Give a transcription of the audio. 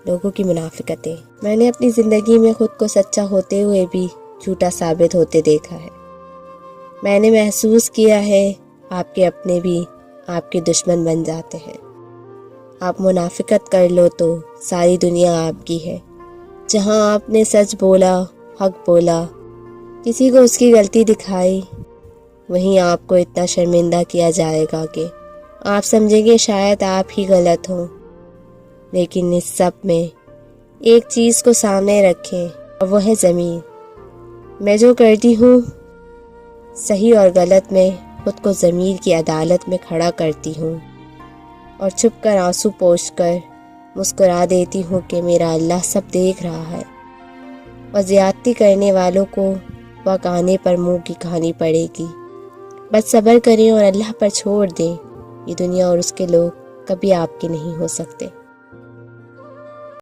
لوگوں کی منافقتیں۔ میں نے اپنی زندگی میں خود کو سچا ہوتے ہوئے بھی جھوٹا ثابت ہوتے دیکھا ہے۔ میں نے محسوس کیا ہے آپ کے اپنے بھی آپ کے دشمن بن جاتے ہیں۔ آپ منافقت کر لو تو ساری دنیا آپ کی ہے۔ جہاں آپ نے سچ بولا، حق بولا، کسی کو اس کی غلطی دکھائی، وہیں آپ کو اتنا شرمندہ کیا جائے گا کہ آپ سمجھیں گے شاید آپ ہی غلط ہوں۔ لیکن اس سب میں ایک چیز کو سامنے رکھیں اور وہ ہے ضمیر۔ میں جو کرتی ہوں صحیح اور غلط میں خود کو ضمیر کی عدالت میں کھڑا کرتی ہوں اور چھپ کر آنسو پوچھ کر مسکرا دیتی ہوں کہ میرا اللہ سب دیکھ رہا ہے، اور زیادتی کرنے والوں کو وقت آنے پر منہ کی کھانی پڑے گی۔ بس صبر کریں اور اللہ پر چھوڑ دیں۔ یہ دنیا اور اس کے لوگ کبھی آپ کے نہیں ہو سکتے۔